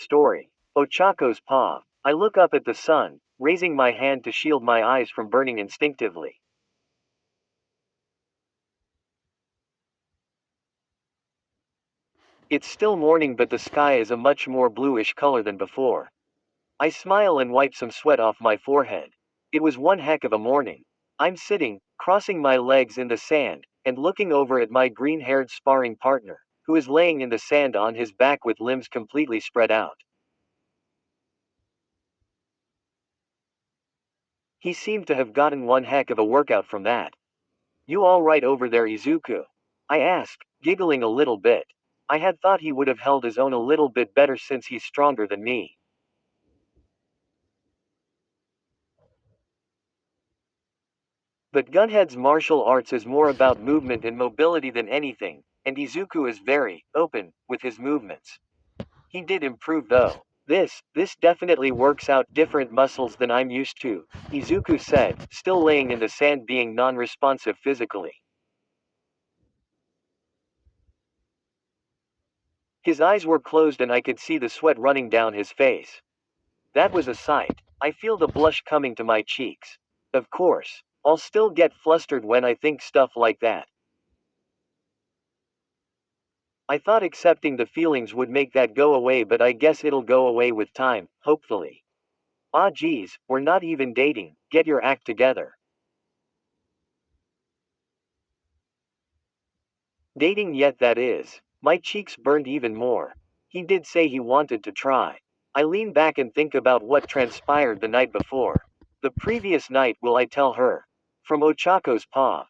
Story. Ochako's paw. I look up at the sun, raising my hand to shield my eyes from burning instinctively. It's still morning, but the sky is a much more bluish color than before. I smile and wipe some sweat off my forehead. It was one heck of a morning. I'm sitting, crossing my legs in the sand, and looking over at my green-haired sparring partner, who is laying in the sand on his back with limbs completely spread out. He seemed to have gotten one heck of a workout from that. "You all right over there, Izuku?" I asked, giggling a little bit. I had thought he would have held his own a little bit better since he's stronger than me. But Gunhead's martial arts is more about movement and mobility than anything, and Izuku is very open with his movements. He did improve though. This definitely works out different muscles than I'm used to, Izuku said, still laying in the sand being non-responsive physically. His eyes were closed and I could see the sweat running down his face. That was a sight. I feel the blush coming to my cheeks. Of course, I'll still get flustered when I think stuff like that. I thought accepting the feelings would make that go away, but I guess it'll go away with time, hopefully. Ah geez, we're not even dating, get your act together. Dating yet, that is. My cheeks burned even more. He did say he wanted to try. I lean back and think about what transpired the night before. The previous night, will I tell her? From Ochako's paw.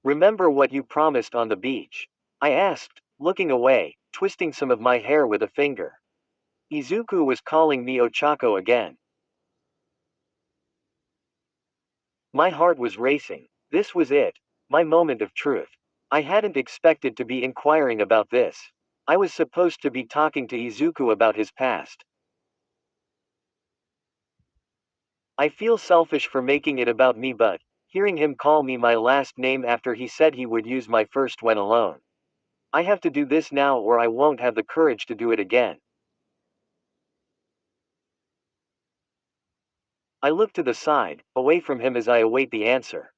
"Remember what you promised on the beach?" I asked, looking away, twisting some of my hair with a finger. Izuku was calling me Ochako again. My heart was racing. This was it. My moment of truth. I hadn't expected to be inquiring about this. I was supposed to be talking to Izuku about his past. I feel selfish for making it about me, but hearing him call me my last name after he said he would use my first when alone. I have to do this now or I won't have the courage to do it again. I look to the side, away from him as I await the answer.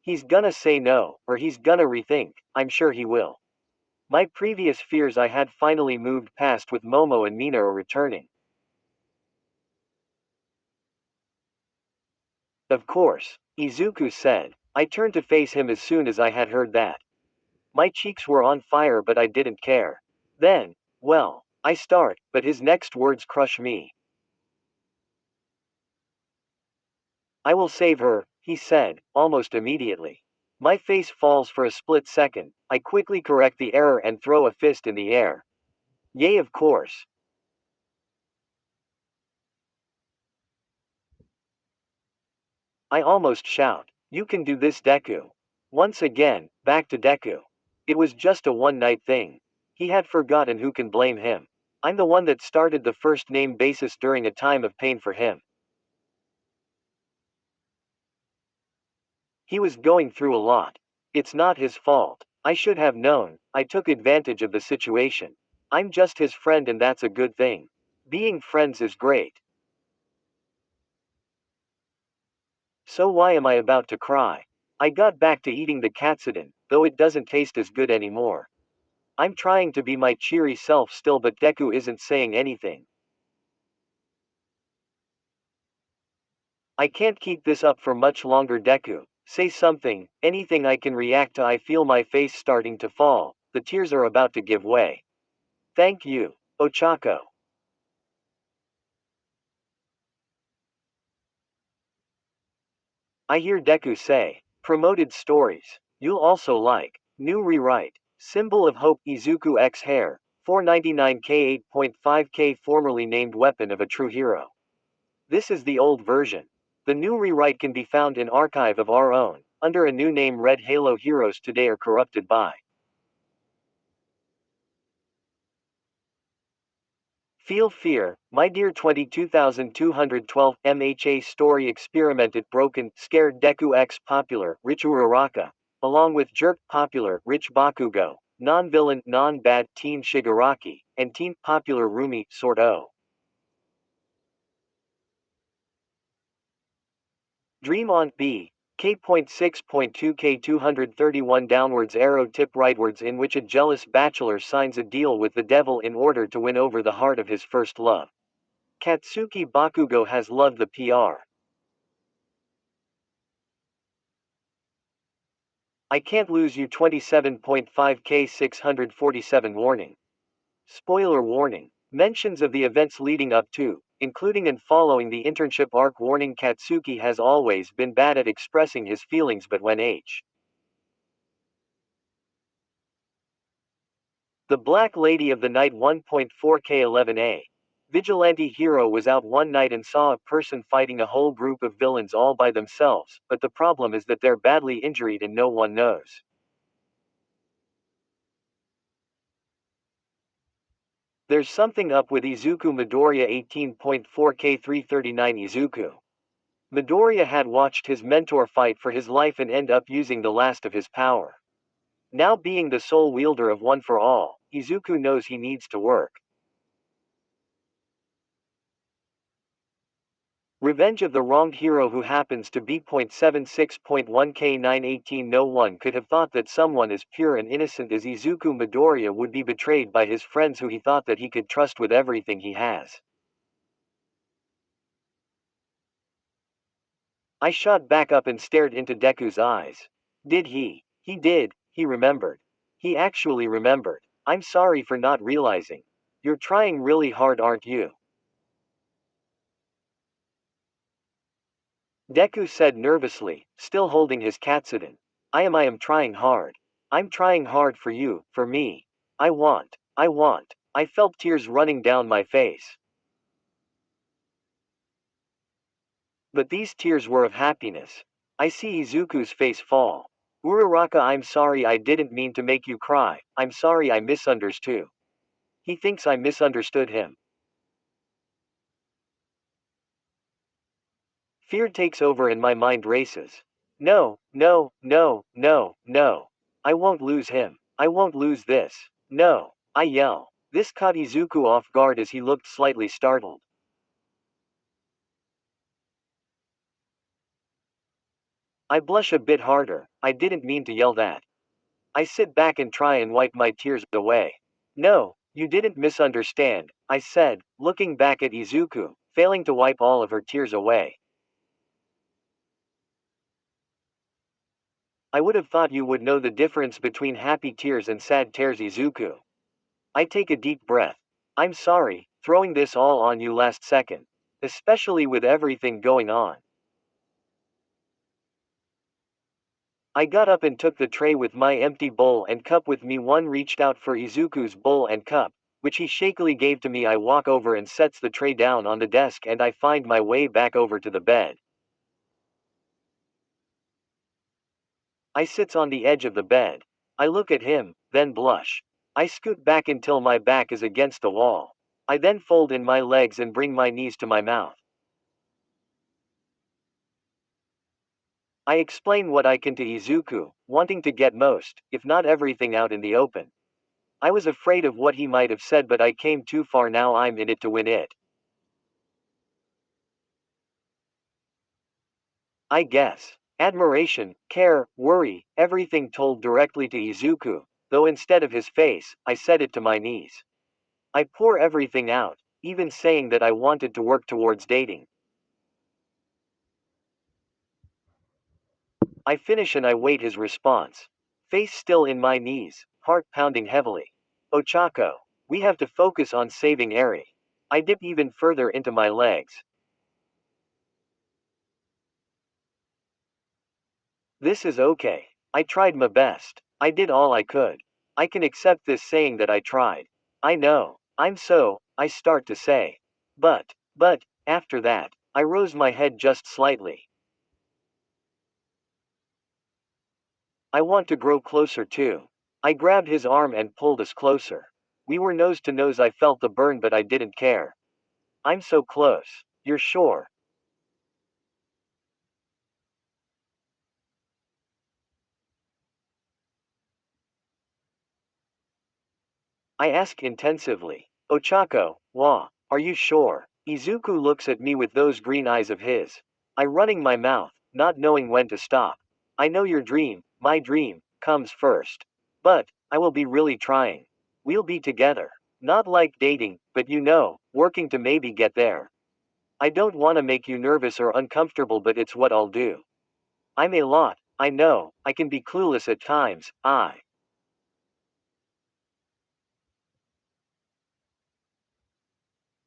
He's gonna say no, or he's gonna rethink, I'm sure he will. My previous fears I had finally moved past with Momo and Minaro returning. Of course, Izuku said. I turned to face him as soon as I had heard that. My cheeks were on fire, but I didn't care. Then, well, I start, but his next words crush me. "I will save her," he said, almost immediately. My face falls for a split second. I quickly correct the error and throw a fist in the air. "Yay, of course." I almost shout. "You can do this, Deku." Once again, back to Deku. It was just a one-night thing. He had forgotten, who can blame him? I'm the one that started the first name basis during a time of pain for him. He was going through a lot. It's not his fault. I should have known. I took advantage of the situation. I'm just his friend, and that's a good thing. Being friends is great. So why am I about to cry? I got back to eating the katsudon, though it doesn't taste as good anymore. I'm trying to be my cheery self still, but Deku isn't saying anything. I can't keep this up for much longer, Deku. Say something, anything I can react to. I feel my face starting to fall. The tears are about to give way. "Thank you, Ochako." I hear Deku say. "Promoted stories. You'll also like. New rewrite. Symbol of Hope, Izuku X Hair. 499K 8.5K, formerly named Weapon of a True Hero." This is the old version. The new rewrite can be found in Archive of Our Own, under a new name. Red Halo Heroes Today are corrupted by. Feel fear, my dear. 22,212 MHA story experimented broken, scared Deku X popular, Rich Uraraka, along with jerked popular, Rich Bakugo, non-villain, non-bad teen Shigaraki, and teen popular Rumi, sort O. Dream on B. K.6.2 K231 downwards arrow tip rightwards in which a jealous bachelor signs a deal with the devil in order to win over the heart of his first love. Katsuki Bakugo has loved the PR. I can't lose you 27.5 K647 warning. Spoiler warning. Mentions of the events leading up to, including and following the internship arc warning. Katsuki has always been bad at expressing his feelings, but when The Black Lady of the Night 1.4K11A. Vigilante hero was out one night and saw a person fighting a whole group of villains all by themselves, but the problem is that they're badly injured and no one knows. There's something up with Izuku Midoriya 18.4K339 Izuku. Midoriya had watched his mentor fight for his life and end up using the last of his power. Now being the sole wielder of One for All, Izuku knows he needs to work. Revenge of the wronged hero who happens to be .76.1K918. No one could have thought that someone as pure and innocent as Izuku Midoriya would be betrayed by his friends who he thought that he could trust with everything he has. I shot back up and stared into Deku's eyes. Did he? He did, he remembered. He actually remembered. I'm sorry for not realizing. You're trying really hard, aren't you? Deku said nervously, still holding his Katsudon. I am trying hard. I'm trying hard for you, for me. I want. I felt tears running down my face. But these tears were of happiness. I see Izuku's face fall. Uraraka, I'm sorry, I didn't mean to make you cry. I'm sorry, I misunderstood. He thinks I misunderstood him. Fear takes over and my mind races. No, no, no, no, no. I won't lose him. I won't lose this. No. I yell. This caught Izuku off guard as he looked slightly startled. I blush a bit harder. I didn't mean to yell that. I sit back and try and wipe my tears away. No, you didn't misunderstand, I said, looking back at Izuku, failing to wipe all of her tears away. I would have thought you would know the difference between happy tears and sad tears, Izuku. I take a deep breath. I'm sorry, throwing this all on you last second. Especially with everything going on. I got up and took the tray with my empty bowl and cup with me. One reached out for Izuku's bowl and cup, which he shakily gave to me. I walk over and sets the tray down on the desk and I find my way back over to the bed. I sits on the edge of the bed. I look at him, then blush. I scoot back until my back is against the wall. I then fold in my legs and bring my knees to my mouth. I explain what I can to Izuku, wanting to get most, if not everything, out in the open. I was afraid of what he might have said, but I came too far. Now I'm in it to win it. I guess. Admiration, care, worry, everything told directly to Izuku, though instead of his face, I said it to my knees. I pour everything out, even saying that I wanted to work towards dating. I finish and I wait his response. Face still in my knees, heart pounding heavily. Ochako. We have to focus on saving Eri. I dip even further into my legs. This is okay. I tried my best. I did all I could. I can accept this saying that I tried. I know. I start to say. But, after that, I rose my head just slightly. I want to grow closer too. I grabbed his arm and pulled us closer. We were nose to nose. I felt the burn, but I didn't care. I'm so close. You're sure? I ask intensively. Ochako, are you sure? Izuku looks at me with those green eyes of his. I running my mouth, not knowing when to stop. I know your dream, my dream, comes first. But, I will be really trying. We'll be together. Not like dating, but working to maybe get there. I don't want to make you nervous or uncomfortable, but it's what I'll do. I'm a lot, I know, I can be clueless at times,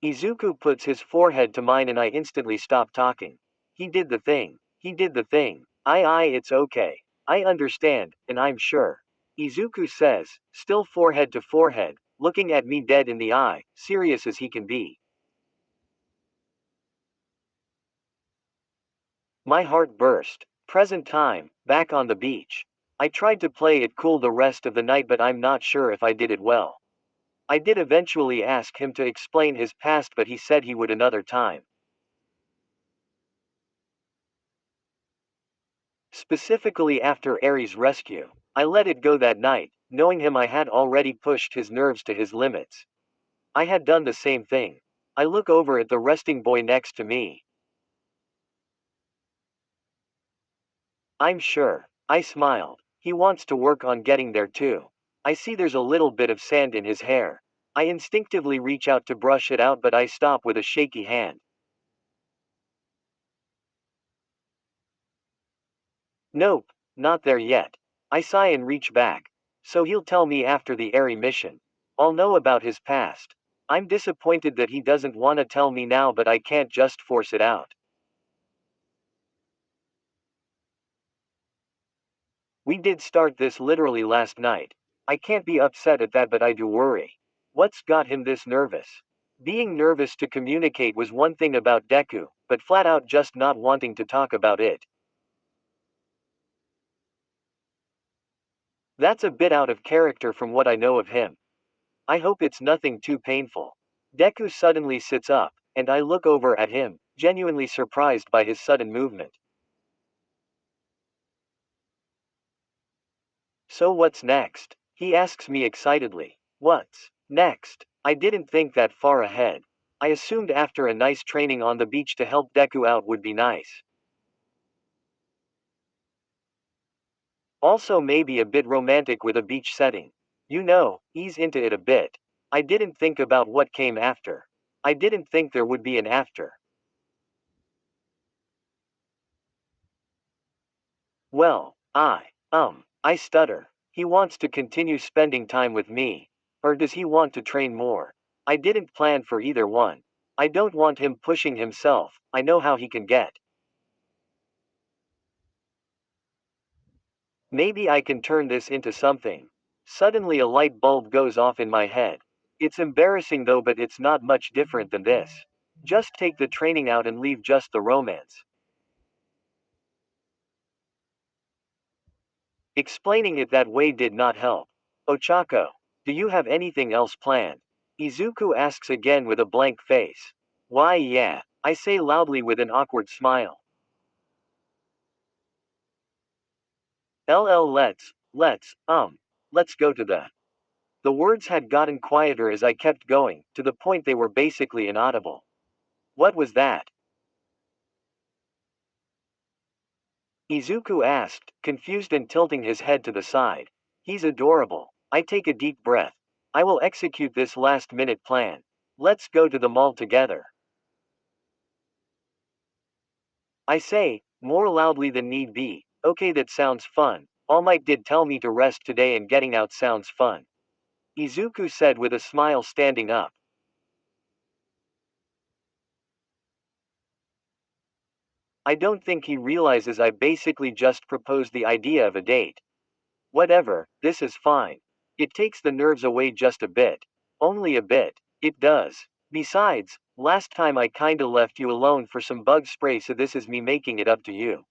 Izuku puts his forehead to mine and I instantly stop talking. He did the thing. He did the thing. It's okay. I understand, and I'm sure. Izuku says, still forehead to forehead, looking at me dead in the eye, serious as he can be. My heart burst. Present time, back on the beach. I tried to play it cool the rest of the night, but I'm not sure if I did it well. I did eventually ask him to explain his past, but he said he would another time. Specifically after Aries' rescue. I let it go that night, knowing him I had already pushed his nerves to his limits. I had done the same thing. I look over at the resting boy next to me. I'm sure. I smiled. He wants to work on getting there too. I see there's a little bit of sand in his hair. I instinctively reach out to brush it out, but I stop with a shaky hand. Nope, not there yet. I sigh and reach back. So he'll tell me after the Airy mission. I'll know about his past. I'm disappointed that he doesn't want to tell me now, but I can't just force it out. We did start this literally last night. I can't be upset at that, but I do worry. What's got him this nervous? Being nervous to communicate was one thing about Deku, but flat out just not wanting to talk about it. That's a bit out of character from what I know of him. I hope it's nothing too painful. Deku suddenly sits up, and I look over at him, genuinely surprised by his sudden movement. So what's next? He asks me excitedly. What's next? I didn't think that far ahead. I assumed after a nice training on the beach to help Deku out would be nice. Also maybe a bit romantic with a beach setting. Ease into it a bit. I didn't think about what came after. I didn't think there would be an after. Well, I stutter. He wants to continue spending time with me. Or does he want to train more? I didn't plan for either one. I don't want him pushing himself, I know how he can get. Maybe I can turn this into something. Suddenly a light bulb goes off in my head. It's embarrassing though, but it's not much different than this. Just take the training out and leave just the romance. Explaining it that way did not help. Ochako, do you have anything else planned? Izuku asks again with a blank face. Why, yeah, I say loudly with an awkward smile. LL, let's go to the. The words had gotten quieter as I kept going, to the point they were basically inaudible. What was that? Izuku asked, confused and tilting his head to the side. He's adorable. I take a deep breath. I will execute this last minute plan. Let's go to the mall together. I say, more loudly than need be. Okay, that sounds fun. All Might did tell me to rest today and getting out sounds fun. Izuku said with a smile, standing up. I don't think he realizes I basically just proposed the idea of a date. Whatever, this is fine. It takes the nerves away just a bit. Only a bit. It does. Besides, last time I kinda left you alone for some bug spray, so this is me making it up to you.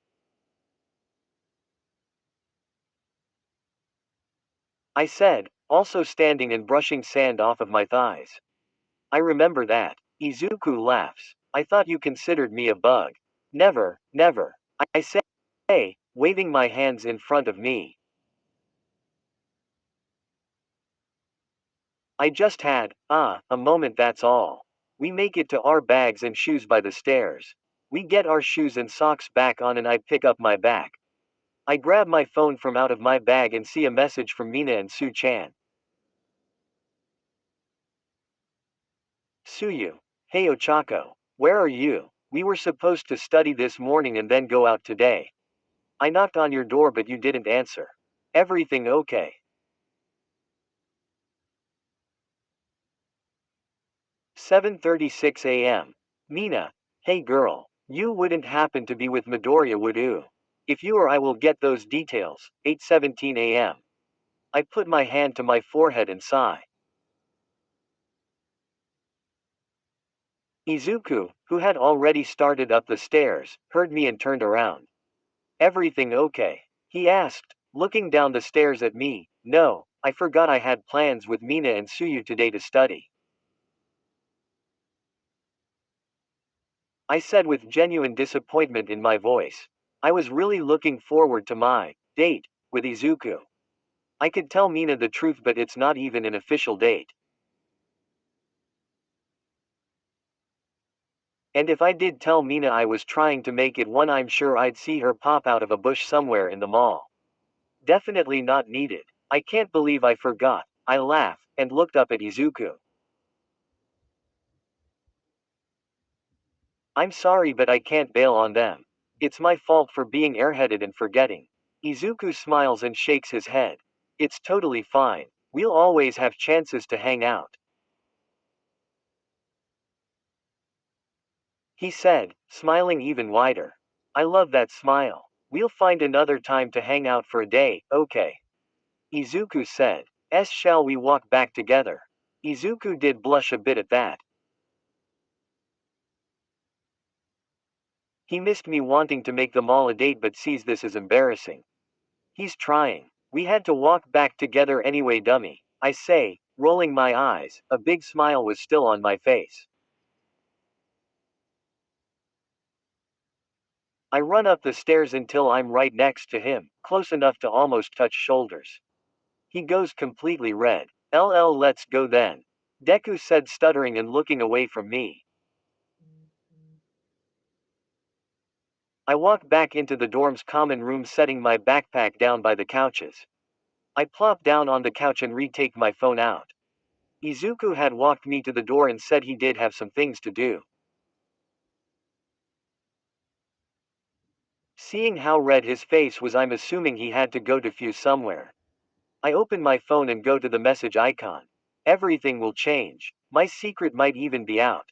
I said, also standing and brushing sand off of my thighs. I remember that. Izuku laughs. I thought you considered me a bug. Never, never. I say, waving my hands in front of me. I just had, a moment, that's all. We make it to our bags and shoes by the stairs. We get our shoes and socks back on and I pick up my bag. I grab my phone from out of my bag and see a message from Mina and Su Chan. Suyu. Hey Ochako. Where are you? We were supposed to study this morning and then go out today. I knocked on your door but you didn't answer. Everything okay? 7:36 a.m. Mina. Hey girl. You wouldn't happen to be with Midoriya, would you? If you are, I will get those details. 8:17 a.m. I put my hand to my forehead and sigh. Izuku, who had already started up the stairs, heard me and turned around. Everything okay? He asked, looking down the stairs at me. No, I forgot I had plans with Mina and Suyu today to study. I said with genuine disappointment in my voice. I was really looking forward to my date with Izuku. I could tell Mina the truth, but it's not even an official date. And if I did tell Mina I was trying to make it one, I'm sure I'd see her pop out of a bush somewhere in the mall. Definitely not needed. I can't believe I forgot. I laughed and looked up at Izuku. I'm sorry, but I can't bail on them. It's my fault for being airheaded and forgetting. Izuku smiles and shakes his head. It's totally fine. We'll always have chances to hang out, he said, smiling even wider. I love that smile. We'll find another time to hang out for a day, okay? Izuku said. Shall we walk back together? Izuku did blush a bit at that. He missed me wanting to make them all a date but sees this as embarrassing. He's trying. We had to walk back together anyway, dummy. I say, rolling my eyes. A big smile was still on my face. I run up the stairs until I'm right next to him, close enough to almost touch shoulders. He goes completely red. LL, let's go then. Deku said, stuttering and looking away from me. I walk back into the dorm's common room, setting my backpack down by the couches. I plop down on the couch and retake my phone out. Izuku had walked me to the door and said he did have some things to do. Seeing how red his face was, I'm assuming he had to go diffuse somewhere. I open my phone and go to the message icon. Everything will change. My secret might even be out.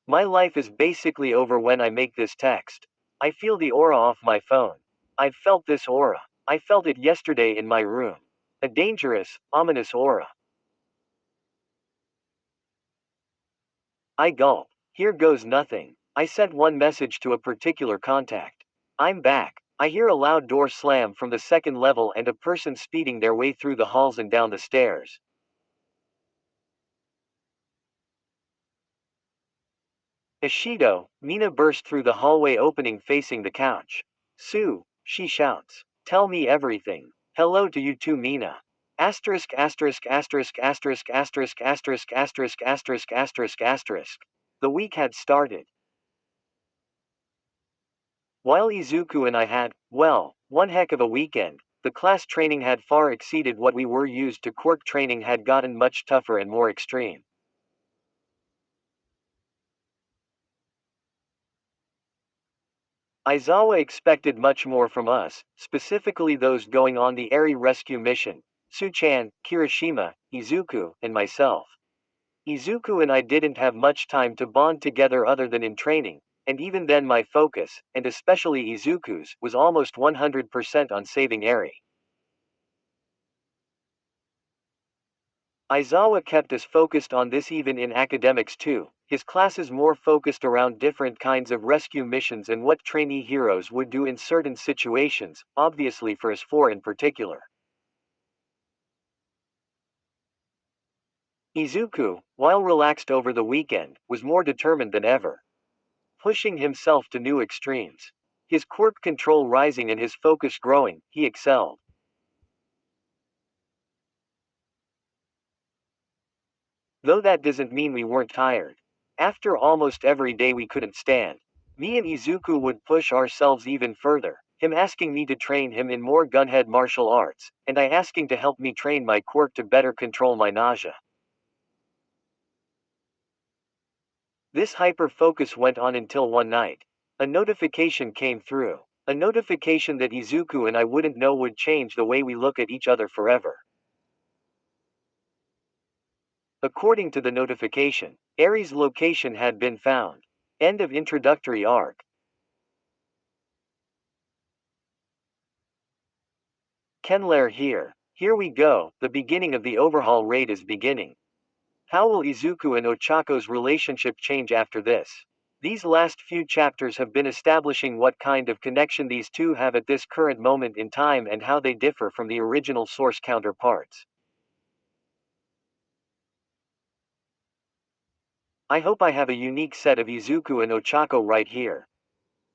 My life is basically over when I make this text. I feel the aura off my phone. I've felt this aura. I felt it yesterday in my room. A dangerous, ominous aura. I gulp. Here goes nothing. I sent one message to a particular contact. I'm back. I hear a loud door slam from the second level and a person speeding their way through the halls and down the stairs. Ishido, Mina burst through the hallway opening facing the couch. Sue, she shouts. Tell me everything. Hello to you too, Mina. Asterisk asterisk asterisk asterisk asterisk asterisk asterisk asterisk asterisk asterisk. The week had started. While Izuku and I had, well, one heck of a weekend, the class training had far exceeded what we were used to. Quirk training had gotten much tougher and more extreme. Aizawa expected much more from us, specifically those going on the Eri rescue mission, Su-chan, Kirishima, Izuku, and myself. Izuku and I didn't have much time to bond together other than in training, and even then my focus, and especially Izuku's, was almost 100% on saving Eri. Aizawa kept us focused on this even in academics too. His classes more focused around different kinds of rescue missions and what trainee heroes would do in certain situations, obviously for us four in particular. Izuku, while relaxed over the weekend, was more determined than ever, pushing himself to new extremes. His quirk control rising and his focus growing, he excelled. Though that doesn't mean we weren't tired. After almost every day we couldn't stand. Me and Izuku would push ourselves even further, him asking me to train him in more gunhead martial arts, and I asking to help me train my quirk to better control my nausea. This hyper-focus went on until one night. A notification came through. A notification that Izuku and I wouldn't know would change the way we look at each other forever. According to the notification, Ares' location had been found. End of introductory arc. Kenlair here. Here we go, the beginning of the overhaul raid is beginning. How will Izuku and Ochako's relationship change after this? These last few chapters have been establishing what kind of connection these two have at this current moment in time and how they differ from the original source counterparts. I hope I have a unique set of Izuku and Ochako right here.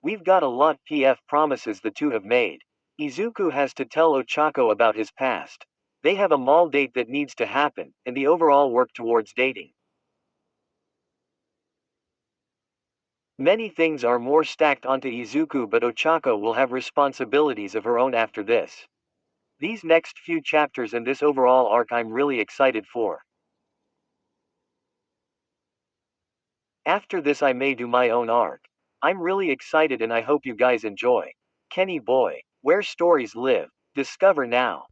We've got a lot PF promises the two have made. Izuku has to tell Ochako about his past. They have a mall date that needs to happen, and the overall work towards dating. Many things are more stacked onto Izuku, but Ochako will have responsibilities of her own after this. These next few chapters and this overall arc I'm really excited for. After this I may do my own arc. I'm really excited and I hope you guys enjoy. Kenny Boy, where stories live. Discover now.